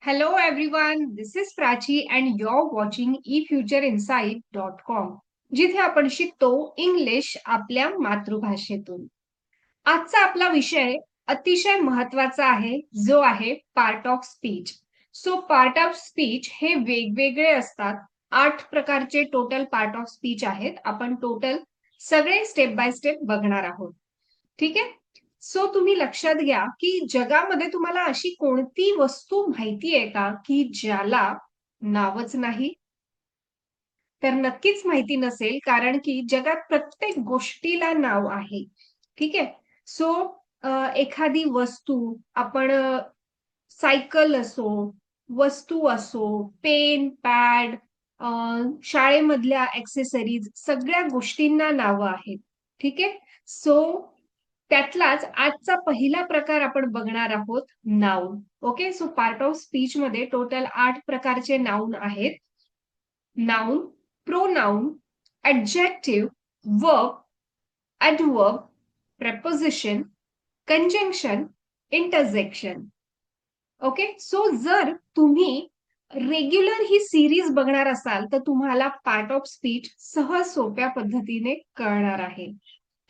Hello everyone, this is Prachi and you're watching efutureinsight.com जिथे आपण शिकतो इंग्लिश आपल्या मातृभाषेतून. आजचा आपला विषय अतिशय महत्वाचा आहे जो आहे part of speech. Part of speech हे वेगवेगळे असतात. 8 प्रकारचे टोटल पार्ट ऑफ स्पीच आहेत. आपण टोटल सगळे स्टेप बाय स्टेप बघणार आहोत. ठीक आहे. तुम्ही लक्षात घ्या की जगामध्ये तुम्हाला अशी कोणती वस्तू माहिती आहे का की ज्याला नावच नाही? तर नक्कीच माहिती नसेल, कारण की जगात प्रत्येक गोष्टीला नाव आहे. ठीक आहे. सो एखादी वस्तू आपण सायकल असो, वस्तू असो, पेन, पॅड, शाळेमधल्या ॲक्सेसरीज सगळ्या गोष्टींना नावं आहेत. ठीक आहे. त्यातलाच आजचा पहिला प्रकार आपण बघणार आहोत noun. Okay. Part of speech मध्ये टोटल 8 प्रकारचे नाउन आहेत. Noun, pronoun, adjective, verb, adverb, preposition, conjunction, interjection. Okay. जर तुम्ही रेग्युलर ही सिरीज बघणार असाल तर तुम्हाला पार्ट ऑफ स्पीच सहज सोप्या पद्धतीने कळणार आहे.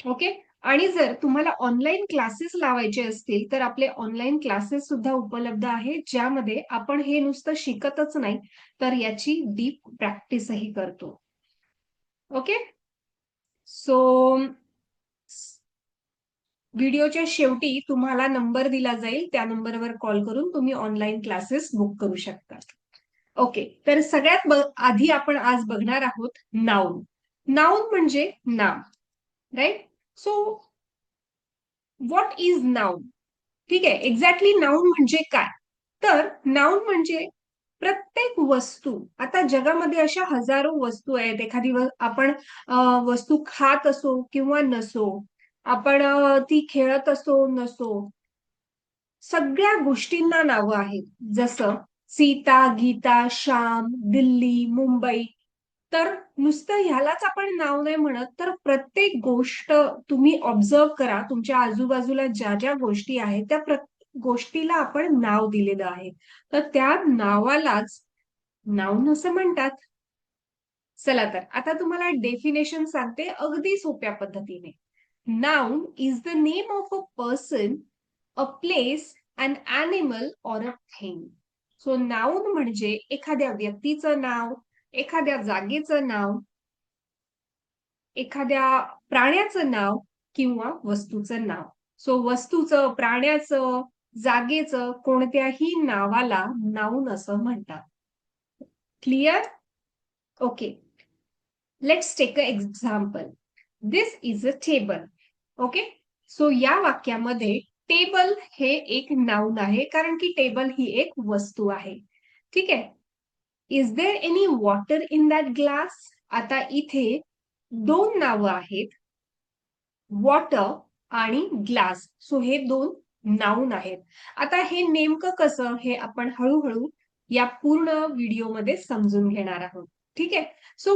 ओके. आणि जर तुम्हाला ऑनलाईन क्लासेस लावायचे असतील तर आपले ऑनलाईन क्लासेस सुद्धा उपलब्ध आहेत, ज्यामध्ये आपण हे नुसतं शिकतच नाही तर याची डीप प्रॅक्टिसही करतो. ओके. सो व्हिडिओच्या शेवटी तुम्हाला नंबर दिला जाईल, त्या नंबरवर कॉल करून तुम्ही ऑनलाईन क्लासेस बुक करू शकता. ओके. तर सगळ्यात आधी आपण आज बघणार आहोत नाउन. नाउन म्हणजे नाम, राईट? What is noun? ठीक आहे. एक्झॅक्टली नाउन म्हणजे काय? तर नाउन म्हणजे प्रत्येक वस्तू. आता जगामध्ये अशा हजारो वस्तू आहेत. एखादी आपण वस्तू खात असो किंवा नसो, आपण ती खेळत असो नसो, सगळ्या गोष्टींना नावं आहेत. जसं सीता, गीता, श्याम, दिल्ली, मुंबई. तर नुसतं ह्यालाच आपण नाव नाही म्हणत, तर प्रत्येक गोष्ट तुम्ही ऑब्झर्व करा. तुमच्या आजूबाजूला ज्या ज्या गोष्टी आहेत त्या प्रत्येक गोष्टीला आपण नाव दिलेलं आहे. तर त्या नावालाच नाउन असं म्हणतात. चला तर आता तुम्हाला डेफिनेशन सांगते अगदी सोप्या पद्धतीने. Noun is the name of a person, a place, an animal or a thing. Noun म्हणजे एखाद्या व्यक्तीचं नाव, एखाद्या जागेचं नाव, एखाद्या प्राण्याचं नाव किंवा वस्तूचं नाव. वस्तूचं, प्राण्याचं, जागेचं कोणत्याही नावाला नाउन असं म्हणतात. Clear? Okay. Let's take a example. This is a table. Okay. या वाक्यामध्ये टेबल हे एक नाउन आहे, कारण की टेबल ही एक वस्तू आहे. ठीक आहे. Is there any water in that glass? आता इथे 2 नावं आहेत, वॉटर आणि ग्लास. हे 2 नाउन आहेत. आता हे नेमकं कसं हे आपण हळूहळू या पूर्ण व्हिडिओमध्ये समजून घेणार आहोत. ठीक आहे.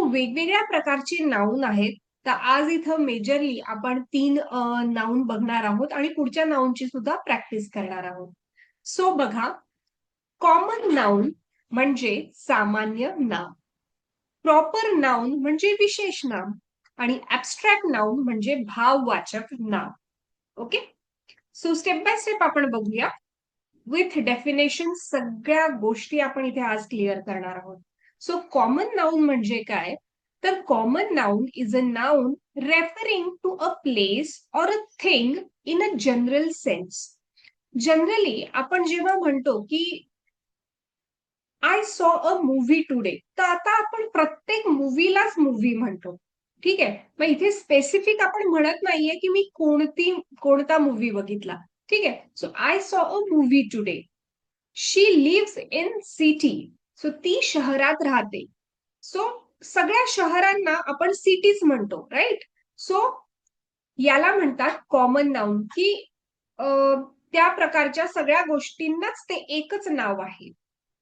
वेगवेगळ्या प्रकारची नाउन आहेत. तर आज इथं मेजरली आपण 3 नाउन बघणार आहोत आणि पुढच्या नाउनची सुद्धा प्रॅक्टिस करणार आहोत. बघा, कॉमन नाउन म्हणजे सामान्य नाम, प्रॉपर नाउन म्हणजे विशेष नाम आणि ऍब्स्ट्रॅक्ट नाउन म्हणजे भाववाचक नाम. ओके. स्टेप बाय स्टेप आपण बघूया. विथ डेफिनेशन सगळ्या गोष्टी आपण इथे आज क्लिअर करणार आहोत. कॉमन नाउन म्हणजे काय? तर common noun is a noun referring to a place or a thing in a general sense. Generally आपण जेव्हा म्हणतो की I saw a movie today, तर आता आपण प्रत्येक मूव्हीलाच मूव्ही म्हणतो. ठीक आहे. मग इथे स्पेसिफिक आपण म्हणत नाहीये की मी कोणता मूव्ही बघितला. ठीक आहे. I saw a movie today. She lives in city. ती शहरात राहते. सगळ्या शहरांना आपण सिटीज म्हणतो, राईट? याला म्हणतात कॉमन नाउन, की त्या प्रकारच्या सगळ्या गोष्टींनाच ते एकच नाव आहे.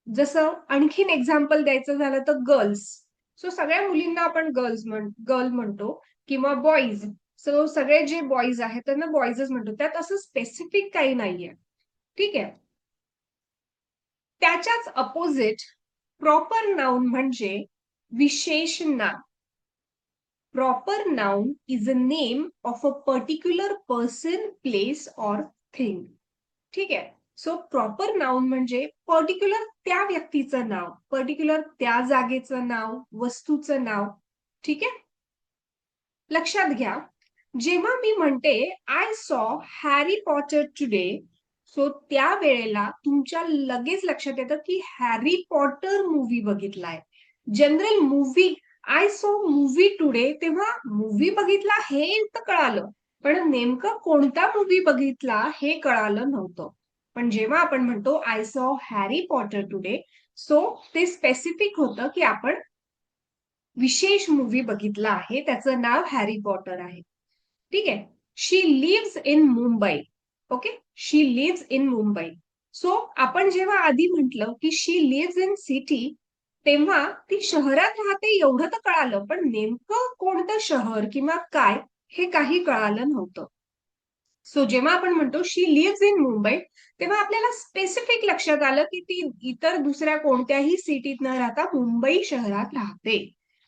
जसं आणखीन एक्झाम्पल द्यायचं झालं तर गर्ल्स. सगळ्या मुलींना आपण गर्ल म्हणतो किंवा बॉईज. सगळे जे बॉईज आहेत त्यांना बॉईजच म्हणतो. त्यात असं स्पेसिफिक काही नाहीये. ठीक आहे. त्याच्याच अपोजिट प्रॉपर नाउन म्हणजे विशेष नाम. Proper noun is a name of a particular person, place और थिंग. ठीक आहे. सो प्रॉपर नाउन म्हणजे पर्टिक्युलर त्या व्यक्तीचं नाव, पर्टिक्युलर त्या जागेचं नाव, वस्तूचं नाव. ठीक आहे. लक्षात घ्या, जेव्हा मी म्हणते I saw Harry Potter today, so त्या वेळेला तुमच्या लगेच लक्षात येतं की हॅरी पॉटर मूवी बघितलाय. General movie, I saw movie today, तेव्हा मूवी बघितला हे तर कळालं, पण नेमकं कोणता मूवी बघितला हे कळालं नव्हतं. पण जेव्हा आपण म्हणतो I saw Harry Potter today, so ते स्पेसिफिक होतं की आपण विशेष मूवी बघितला आहे, त्याचं नाव हॅरी पॉटर आहे. ठीक आहे. She lives in Mumbai. Okay, she lives in Mumbai. So आपण जेव्हा आधी म्हटलं की शी लिव्स इन सिटी, तेव्हा ती शहरात राहते एवढं तर कळालं, पण नेमकं कोणतं शहर किंवा काय हे काही कळालं नव्हतं. सो जेव्हा आपण म्हणतो शी लिव्स इन मुंबई, तेव्हा आपल्याला स्पेसिफिक लक्षात आलं की ती इतर दुसऱ्या कोणत्याही सिटीत न राहता मुंबई शहरात राहते.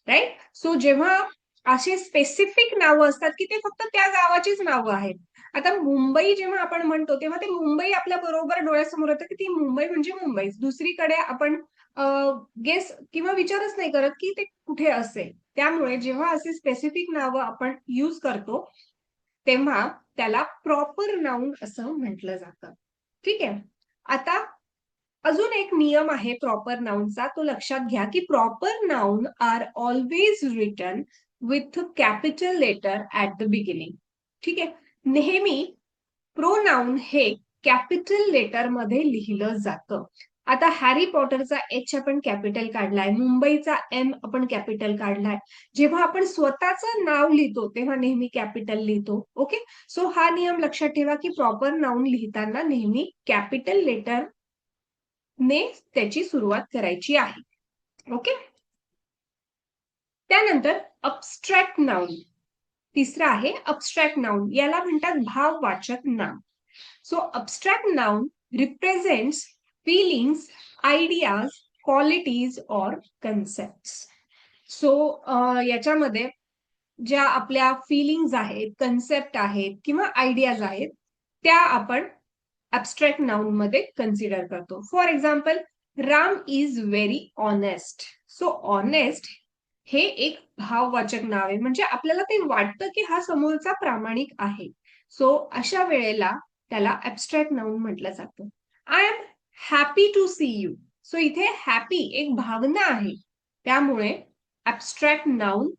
राईट. सो जेव्हा असे स्पेसिफिक नावं असतात की ते फक्त त्या गावाचीच नावं आहेत. आता मुंबई जेव्हा आपण म्हणतो तेव्हा ते मुंबई आपल्या बरोबर डोळ्यासमोर येतं की ती मुंबई म्हणजे मुंबईच. दुसरीकडे आपण गेस किंवा विचारच नाही करत की ते कुठे असेल. त्यामुळे जेव्हा असे स्पेसिफिक नावं आपण यूज करतो तेव्हा त्याला प्रॉपर नाउन असं म्हटलं जातं. ठीक आहे. आता अजून एक नियम आहे प्रॉपर नाउनचा, तो लक्षात घ्या की proper noun are always written with capital letter at the beginning. ठीक आहे. नेहमी प्रोनाउन हे कॅपिटल लेटर मध्ये लिहिलं जातं. आता हॅरी पॉटरचा एच आपण कॅपिटल काढलाय, मुंबईचा एम आपण कॅपिटल काढलाय. जेव्हा आपण स्वतःचं नाव लिहितो तेव्हा नेहमी कॅपिटल लिहितो. ओके. सो हा नियम लक्षात ठेवा की प्रॉपर नाउन लिहिताना नेहमी कॅपिटल लेटर ने त्याची सुरुवात करायची आहे. ओके. त्यानंतर अबस्ट्रॅक्ट नाउन. तिसरा आहे अबस्ट्रॅक्ट नाउन. याला म्हणतात भाववाचक नाम. So abstract noun represents feelings, ideas, qualities और कन्सेप्ट. सो याच्यामध्ये ज्या आपल्या फिलिंग्ज आहेत, कन्सेप्ट आहेत किंवा आयडियाज आहेत, त्या आपण अबस्ट्रॅक्ट नाउन मध्ये कन्सिडर करतो. For example, Ram is very honest. So honest हे एक भाववाचक नाव आहे, म्हणजे आपल्याला ते वाटतं की हा समोरचा प्रामाणिक आहे. सो अशा वेळेला त्याला अबस्ट्रॅक्ट नाउन म्हटलं जातं. I am happy to see you. So इथे हॅपी एक भावना आहे, त्यामुळे अबस्ट्रॅक्ट नाउन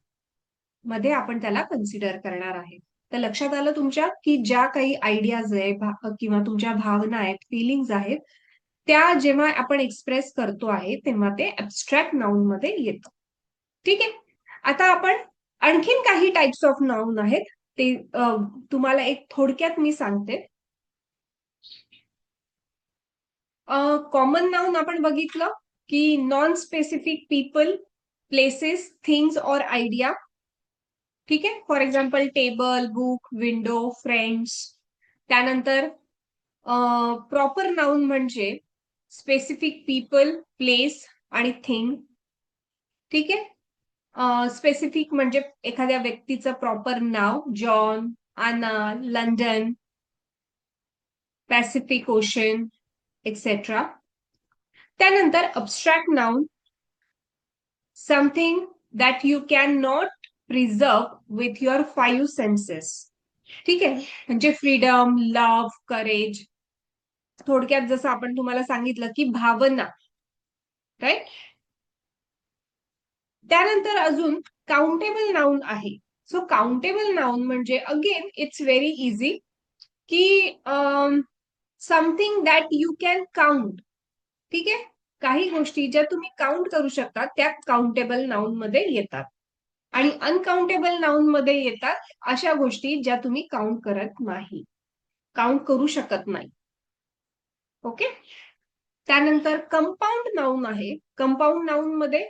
मध्ये आपण त्याला कन्सिडर करणार आहे. तर लक्षात आलं तुमच्या की ज्या काही आयडियाज आहेत किंवा तुमच्या भावना आहेत, फिलिंग्ज आहेत, त्या जेव्हा आपण एक्सप्रेस करतो आहे तेव्हा ते अबस्ट्रॅक्ट नाउन मध्ये येतं. ठीक आहे. आता आपण आणखीन काही टाइप्स ऑफ नाउन आहेत, ते तुम्हाला एक थोडक्यात मी सांगते. कॉमन नाउन आपण बघितलं की non specific people, places, things और आयडिया. ठीक आहे. For example table, book, window, friends. त्यानंतर प्रॉपर नाउन म्हणजे स्पेसिफिक पीपल, प्लेस आणि थिंग. ठीक आहे. स्पेसिफिक म्हणजे एखाद्या व्यक्तीचं प्रॉपर नाव, जॉन, आना, लंडन, पॅसिफिक ओशन, एक्सेट्रा. त्यानंतर abstract noun, something that you can not preserve with your 5 census. ठीक आहे. म्हणजे फ्रीडम, लव्ह, करेज. थोडक्यात जसं आपण तुम्हाला सांगितलं की भावना. राईट. त्यानंतर अजून काउंटेबल नाउन आहे. सो काउंटेबल नाउन म्हणजे अगेन इट्स व्हेरी इझी की something that you can count. ठीक आहे. काही गोष्टी ज्या तुम्ही काउंट करू शकता त्या काउंटेबल नाउन मध्ये येतात, आणि अनकाउंटेबल नाउन मध्ये येतात अशा गोष्टी ज्या तुम्ही काउंट करत नाही, काउंट करू शकत नाही. ओके. त्यानंतर कंपाऊंड नाउन आहे. कंपाऊंड नाउन मध्ये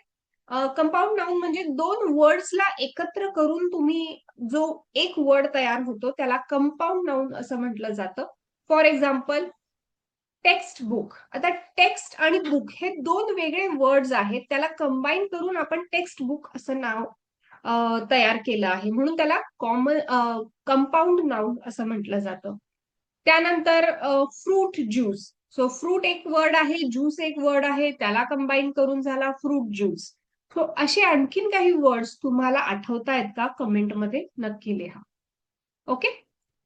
कंपाऊंड नाउन म्हणजे दोन वर्ड्सला एकत्र करून तुम्ही जो एक वर्ड तयार होतो त्याला कंपाऊंड नाउन असं म्हटलं जातं. For example, text book. आता टेक्स्ट आणि बुक हे दोन वेगळे वर्ड्स आहेत, त्याला कंबाईन करून आपण टेक्स्ट बुक असं नाव तयार केलं आहे, म्हणून त्याला कॉमन कंपाऊंड नाउन असं म्हटलं जातं. त्यानंतर फ्रूट ज्यूस. सो फ्रूट एक वर्ड आहे, ज्यूस एक वर्ड आहे, त्याला कंबाईन करून झाला फ्रूट ज्यूस. सो असे आणखीन काही वर्ड्स तुम्हाला आठवतायत का? कमेंटमध्ये नक्की लिहा. ओके.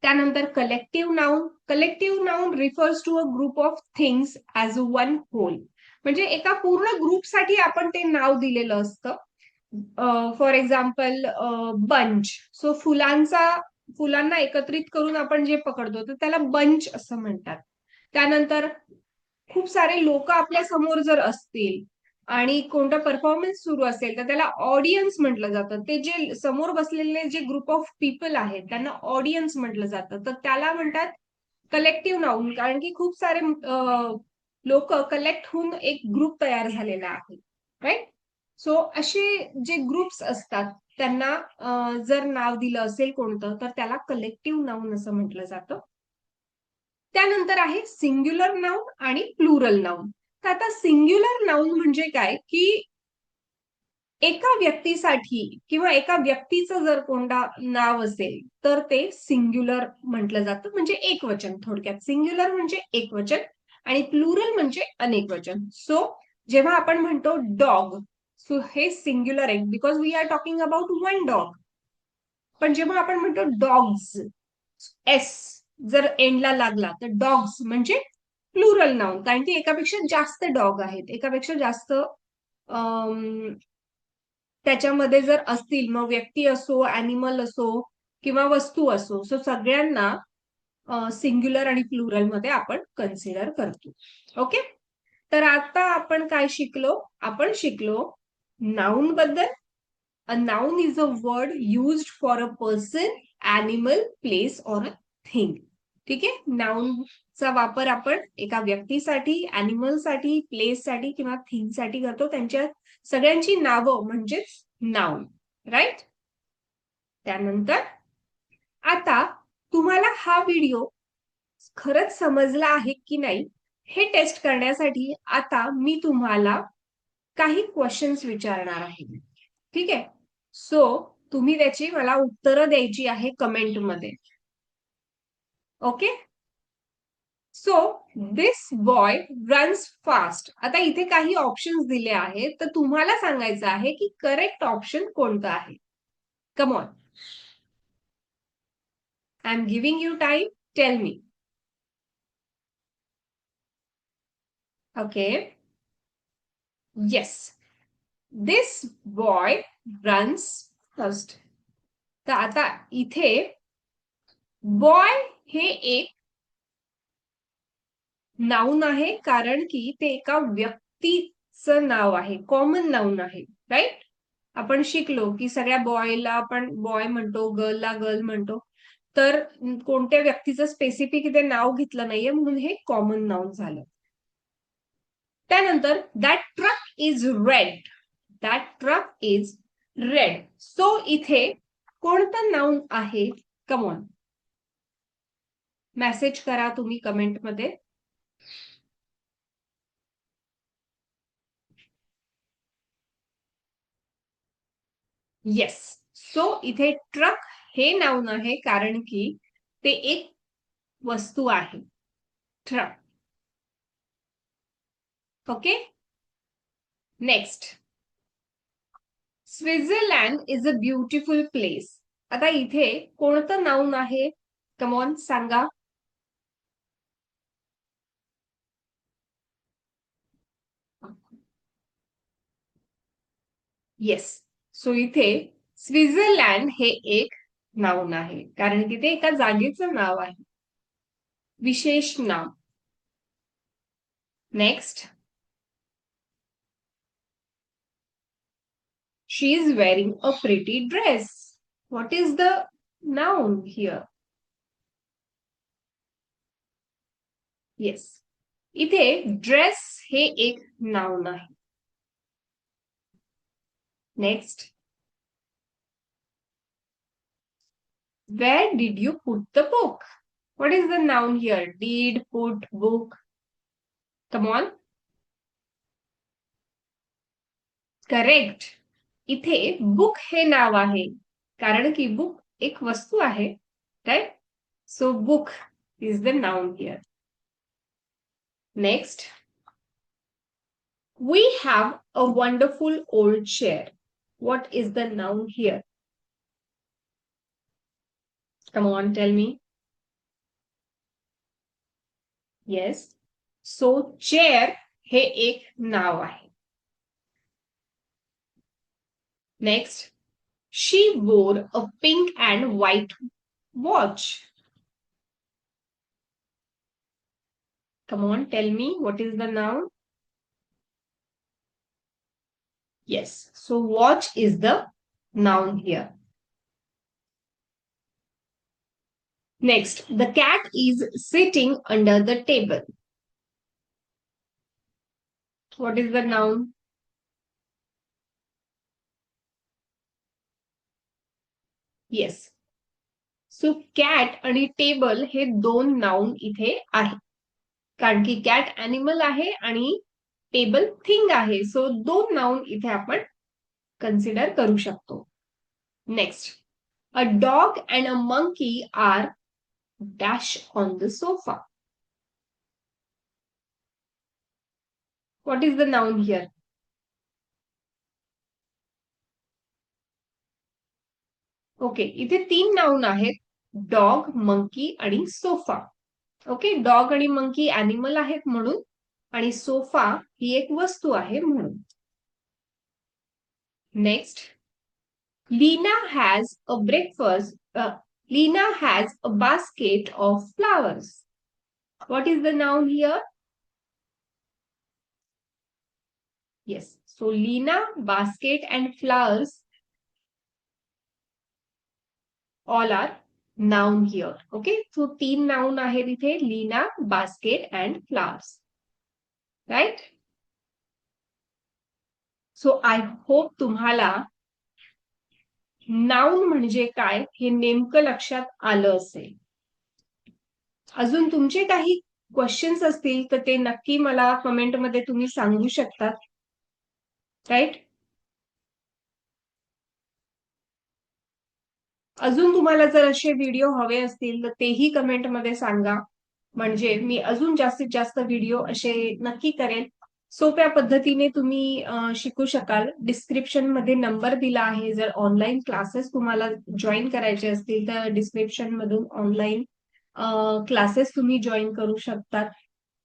त्यानंतर collective noun. Collective noun refers to a group of things as one whole. म्हणजे एका पूर्ण ग्रुपसाठी आपण ते नाव दिलेलं असतं. For example bunch. सो फुलांना एकत्रित करून आपण जे पकडतो तर त्याला बंच असं म्हणतात. त्यानंतर खूप सारे लोक आपल्या समोर जर असतील आणि कोणता परफॉर्मन्स सुरू असेल तर त्याला ऑडियन्स म्हटलं जातं. ते जे समोर बसलेले जे ग्रुप ऑफ पीपल आहेत त्यांना ऑडियन्स म्हटलं जातं. तर त्याला म्हणतात कलेक्टिव्ह नाउन, कारण की खूप सारे लोक कलेक्ट होऊन एक ग्रुप तयार झालेला आहे. राईट. सो असे जे ग्रुप्स असतात त्यांना जर नाव दिलं असेल कोणतं तर त्याला कलेक्टिव्ह नाउन असं म्हटलं जातं. त्यानंतर आहे सिंग्युलर नाउन आणि प्लुरल नाउन. तर आता सिंग्युलर नाउन म्हणजे काय, की एका व्यक्तीसाठी किंवा एका व्यक्तीचं जर कोणता नाव असेल तर ते सिंग्युलर म्हटलं जातं, म्हणजे एकवचन. थोडक्यात सिंग्युलर म्हणजे एकवचन आणि प्लुरल म्हणजे अनेकवचन. सो जेव्हा आपण म्हणतो डॉग, सो हे सिंग्युलर आहे because we are talking about one dog. पण जेव्हा आपण म्हणतो डॉग्स, एस जर एंडला लागला तर डॉग्स म्हणजे प्लुरल नाउन, कारण की एकापेक्षा जास्त डॉग आहेत, एकापेक्षा जास्त त्याच्यामध्ये जर असतील, मग व्यक्ती असो, अॅनिमल असो किंवा वस्तू असो, सो सगळ्यांना सिंग्युलर आणि प्लुरल मध्ये आपण कन्सिडर करतो. ओके. तर आता आपण काय शिकलो? आपण शिकलो नाउन बद्दल. A noun is a word used for a person, animal, place or a thing. ठीक आहे. नाउनचा वापर आपण एका व्यक्तीसाठी, ॲनिमलसाठी, प्लेससाठी किंवा थिंगसाठी करतो. त्यांच्या सगळ्यांची नावं म्हणजेच नाउन. राईट. त्यानंतर आता तुम्हाला हा व्हिडिओ खरंच समजला आहे की नाही हे टेस्ट करण्यासाठी आता मी तुम्हाला काही क्वेश्चन्स विचारणार आहे. ठीक आहे. सो तुम्ही त्याची मला उत्तरं द्यायची आहे कमेंटमध्ये. Okay. So this boy runs fast. आता इथे काही ऑप्शन्स दिले आहेत, तर तुम्हाला सांगायचं आहे की करेक्ट ऑप्शन कोणतं आहे. Come on. I am giving you time. Tell me. Okay. Yes. This boy runs first. तर आता इथे बॉय हे एक नाउन आहे, कारण की ते एका व्यक्तीचं नाव आहे, कॉमन नाउन आहे. राईट. आपण शिकलो की सगळ्या बॉयला आपण बॉय म्हणतो, गर्लला गर्ल म्हणतो. तर कोणत्या व्यक्तीचं स्पेसिफिक इथे नाव घेतलं नाहीये, म्हणून हे कॉमन नाउन झालं. त्यानंतर that truck is red. That truck is red. So इथे कोणतं नाउन आहे? Come on. मेसेज करा तुम्ही कमेंटमध्ये. येस. सो इथे ट्रक हे नाउन आहे, कारण की ते एक वस्तू आहे. Truck. Okay. Next. Switzerland is a beautiful place. आता इथे कोणतं नाउन आहे? कमॉन सांगा. येस. सो इथे स्वित्झर्लंड हे एक नाउन आहे, कारण की ते एका जागेचं नाव आहे, विशेष नाव. Next. She is wearing a pretty dress. What is the noun here? Yes. इथे ड्रेस हे एक नाउन आहे. Next. Where did you put the book? What is the noun here? Did, put, book. Come on. Correct. इथे book हे नाव आहे कारण की बुक एक वस्तू आहे. Right. So book is the noun here. Next. We have a wonderful old chair. What is the noun here? Come on, tell me. Yes. So chair हे एक नाव आहे. Next. She wore a pink and white watch. Come on, tell me what is the noun? Yes. So watch is the noun here. Next, the cat is sitting under the table. What is the noun? Yes. So cat आणि table हे दोन noun इथे आहे कारण की cat animal आहे आणि table thing आहे. सो दोन नाउन इथे आपण कन्सिडर करू शकतो. Next. A dog and a monkey are dash on the sofa. What is the noun here? Okay. इथे तीन नाउन आहेत. डॉग, मंकी आणि सोफा. ओके. डॉग आणि मंकी ॲनिमल आहेत म्हणून आणि सोफा ही एक वस्तू आहे म्हणून. Next. Lena has a breakfast. Lena has a basket of flowers. What is the noun here? Yes. So Lena, basket and flowers all are noun here. Okay. So तीन noun आहेत इथे. Lena, basket and flowers. Right? So I hope तुम्हाला noun म्हणजे काय हे नेमकं लक्षात आलं असेल. अजून तुमचे काही क्वेश्चन्स असतील तर ते नक्की मला कमेंटमध्ये तुम्ही सांगू शकता. राईट. अजून तुम्हाला जर असे व्हिडिओ हवे असतील तर तेही कमेंटमध्ये सांगा म्हणजे मी अजून जास्तीत जास्त व्हिडिओ असे नक्की करेन. सोप्या पद्धतीने तुम्ही शिकू शकाल. डिस्क्रिप्शन मध्ये नंबर दिला आहे. जर ऑनलाईन क्लासेस तुम्हाला जॉईन करायचे असतील तर डिस्क्रिप्शन मधून ऑनलाईन क्लासेस तुम्ही जॉईन करू शकतात.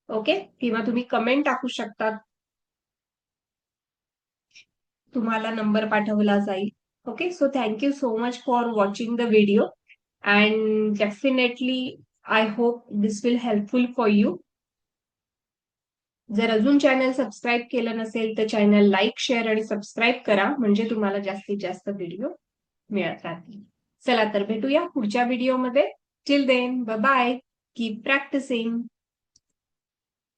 ओके. किंवा तुम्ही कमेंट टाकू शकतात. तुम्हाला नंबर पाठवला जाईल. Okay, so thank you so much for watching the video and definitely I hope this will helpful for you. जर अजून चॅनल सबस्क्राईब केलं नसेल तर चॅनल लाईक, शेअर आणि सबस्क्राईब करा म्हणजे तुम्हाला जास्तीत जास्त व्हिडिओ मिळत राहतील. चला तर भेटूया पुढच्या व्हिडिओमध्ये. Till then bye bye. Keep practising.